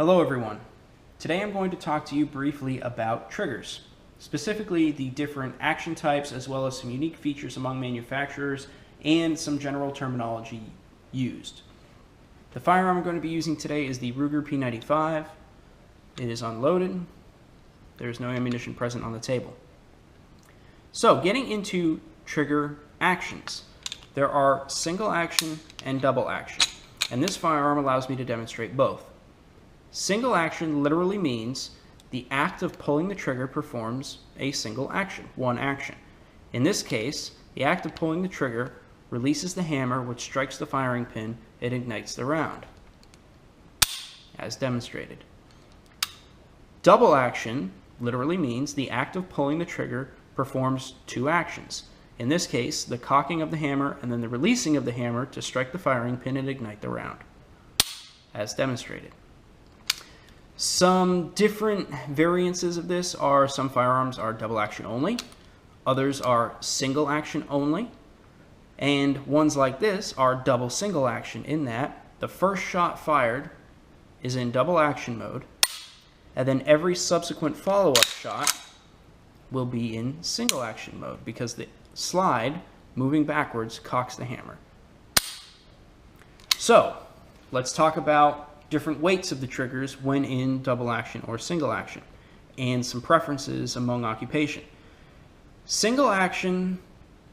Hello everyone. Today I'm going to talk to you briefly about triggers, specifically the different action types as well as some unique features among manufacturers and some general terminology used. The firearm I'm going to be using today is the Ruger P95. It is unloaded. There's no ammunition present on the table. So getting into trigger actions, there are single action and double action, and this firearm allows me to demonstrate both. Single action literally means the act of pulling the trigger performs a single action, one action. In this case, the act of pulling the trigger releases the hammer which strikes the firing pin and ignites the round, as demonstrated. Double action literally means the act of pulling the trigger performs two actions. In this case, the cocking of the hammer and then the releasing of the hammer to strike the firing pin and ignite the round, as demonstrated. Some different variances of this are some firearms are double action only, others are single action only, and ones like this are double single action in that the first shot fired is in double action mode, and then every subsequent follow-up shot will be in single action mode because the slide moving backwards cocks the hammer. So let's talk about different weights of the triggers when in double action or single action, and some preferences among occupation. Single action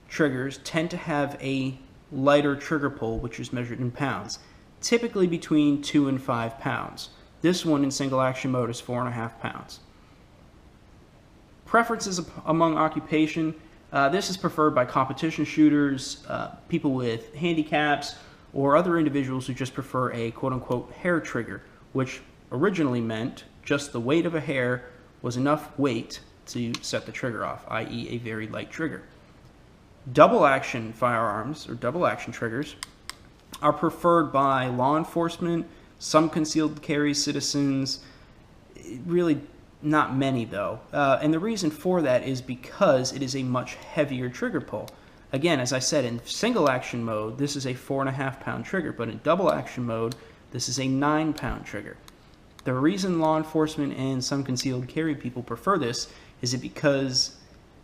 triggers tend to have a lighter trigger pull, which is measured in pounds, typically between 2 and 5 pounds. This one in single action mode is 4.5 pounds. Preferences among occupation, this is preferred by competition shooters, people with handicaps, or other individuals who just prefer a quote-unquote hair trigger, which originally meant just the weight of a hair was enough weight to set the trigger off, i.e. a very light trigger. Double action firearms, or double action triggers, are preferred by law enforcement, some concealed carry citizens, really not many though. And the reason for that is because it is a much heavier trigger pull. Again, as I said, in single action mode, this is a 4.5 pound trigger, but in double action mode, this is a 9 pound trigger. The reason law enforcement and some concealed carry people prefer this is because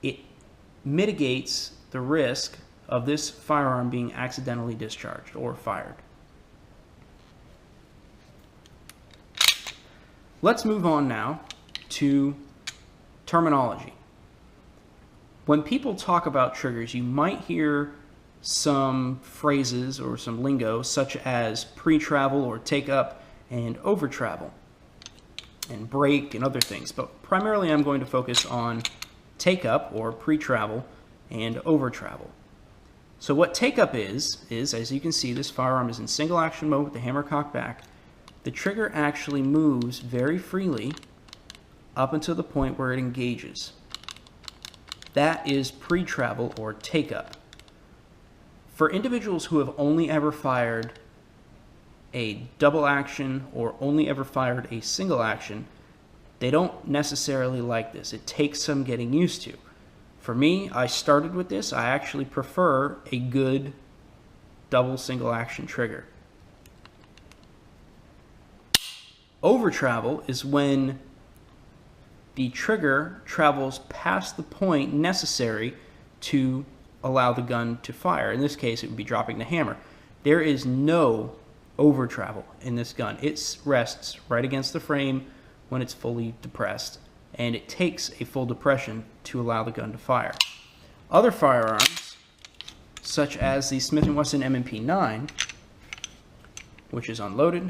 it mitigates the risk of this firearm being accidentally discharged or fired. Let's move on now to terminology. When people talk about triggers, you might hear some phrases or some lingo such as pre-travel or take up and over travel and break and other things, but primarily I'm going to focus on take up or pre-travel and over travel. So what take up is as you can see, this firearm is in single action mode with the hammer cocked back. The trigger actually moves very freely up until the point where it engages. That is pre-travel or take-up. For individuals who have only ever fired a double action or only ever fired a single action, they don't necessarily like this. It takes some getting used to. For me, I started with this. I actually prefer a good double single action trigger. Over travel is when the trigger travels past the point necessary to allow the gun to fire. In this case, it would be dropping the hammer. There is no over travel in this gun. It rests right against the frame when it's fully depressed, and it takes a full depression to allow the gun to fire. Other firearms, such as the Smith & Wesson M&P 9, which is unloaded,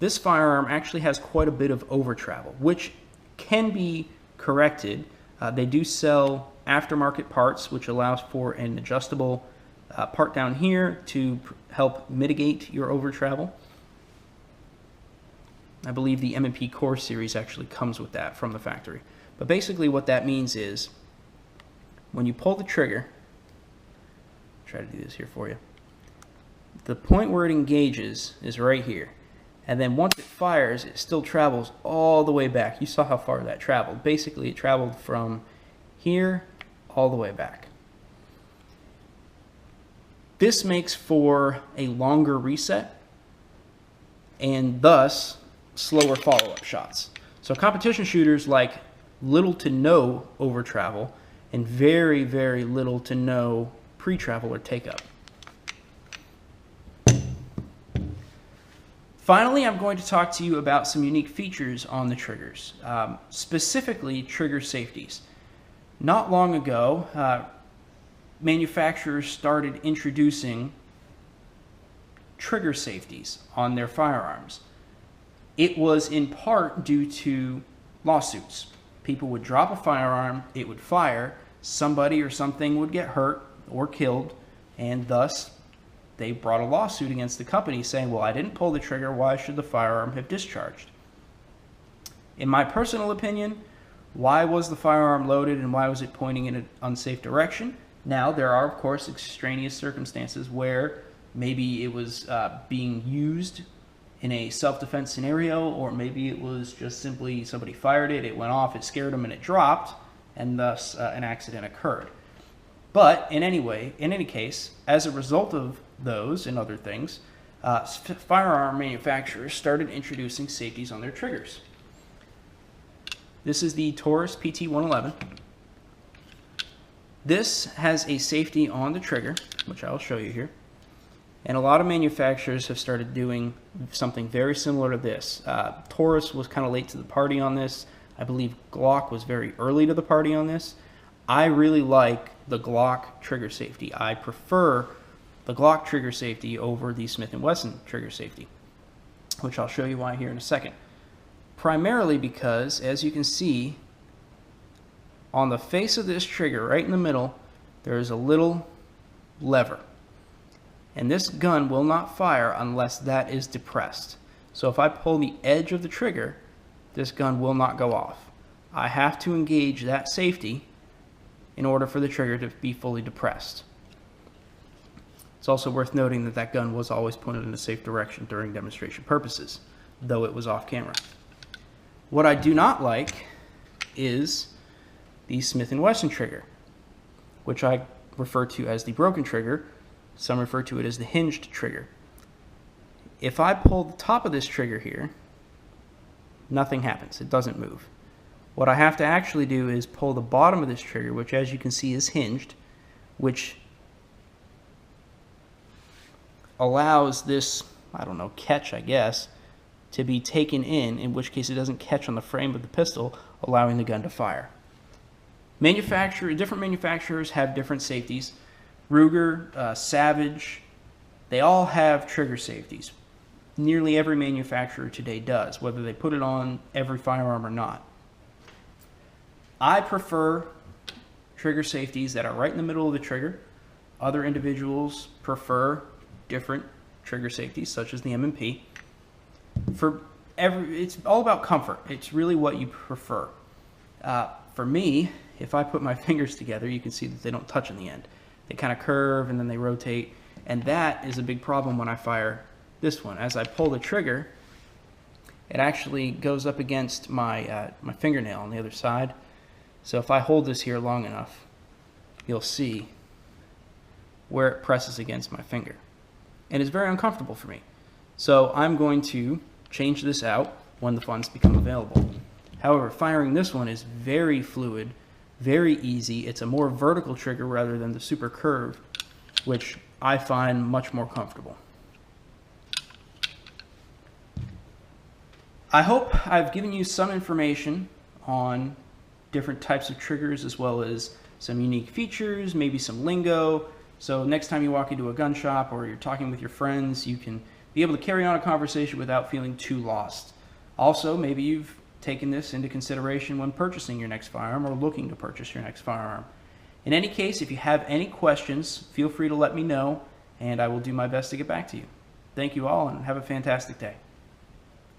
this firearm actually has quite a bit of over travel, which can be corrected. They do sell aftermarket parts, which allows for an adjustable part down here to help mitigate your over travel. I believe the M&P Core series actually comes with that from the factory. But basically what that means is when you pull the trigger, try to do this here for you, the point where it engages is right here. And then once it fires, it still travels all the way back. You saw how far that traveled. Basically, it traveled from here all the way back. This makes for a longer reset and thus slower follow-up shots. So competition shooters like little to no over travel and very, very little to no pre-travel or take-up. Finally, I'm going to talk to you about some unique features on the triggers, specifically trigger safeties. Not long ago, manufacturers started introducing trigger safeties on their firearms. It was in part due to lawsuits. People would drop a firearm, it would fire, somebody or something would get hurt or killed, and thus they brought a lawsuit against the company saying, well, I didn't pull the trigger, why should the firearm have discharged? In my personal opinion, why was the firearm loaded and why was it pointing in an unsafe direction? Now, there are, of course, extraneous circumstances where maybe it was being used in a self-defense scenario, or maybe it was just simply somebody fired it, it went off, it scared them, and it dropped, and thus an accident occurred. But in any case, as a result of those and other things, firearm manufacturers started introducing safeties on their triggers. This is the Taurus PT-111. This has a safety on the trigger, which I'll show you here. And a lot of manufacturers have started doing something very similar to this. Taurus was kind of late to the party on this. I believe Glock was very early to the party on this. I really like the Glock trigger safety. I prefer the Glock trigger safety over the Smith & Wesson trigger safety, which I'll show you why here in a second. Primarily because, as you can see, on the face of this trigger, right in the middle, there is a little lever. And this gun will not fire unless that is depressed. So if I pull the edge of the trigger, this gun will not go off. I have to engage that safety in order for the trigger to be fully depressed. It's also worth noting that that gun was always pointed in a safe direction during demonstration purposes, though it was off camera. What I do not like is the Smith & Wesson trigger, which I refer to as the broken trigger. Some refer to it as the hinged trigger. If I pull the top of this trigger here, nothing happens. It doesn't move. What I have to actually do is pull the bottom of this trigger, which as you can see is hinged, which allows this, I don't know, catch, I guess, to be taken in which case it doesn't catch on the frame of the pistol, allowing the gun to fire. Different manufacturers have different safeties. Ruger, Savage, they all have trigger safeties. Nearly every manufacturer today does, whether they put it on every firearm or not. I prefer trigger safeties that are right in the middle of the trigger. Other individuals prefer different trigger safeties, such as the M&P. It's all about comfort. It's really what you prefer. For me, if I put my fingers together, you can see that they don't touch in the end. They kind of curve and then they rotate, and that is a big problem when I fire this one. As I pull the trigger, it actually goes up against my fingernail on the other side. So if I hold this here long enough, you'll see where it presses against my finger. And it's very uncomfortable for me. So I'm going to change this out when the funds become available. However, firing this one is very fluid, very easy. It's a more vertical trigger rather than the super curved, which I find much more comfortable. I hope I've given you some information on different types of triggers as well as some unique features, maybe some lingo. So next time you walk into a gun shop or you're talking with your friends, you can be able to carry on a conversation without feeling too lost. Also, maybe you've taken this into consideration when purchasing your next firearm or looking to purchase your next firearm. In any case, if you have any questions, feel free to let me know and I will do my best to get back to you. Thank you all and have a fantastic day.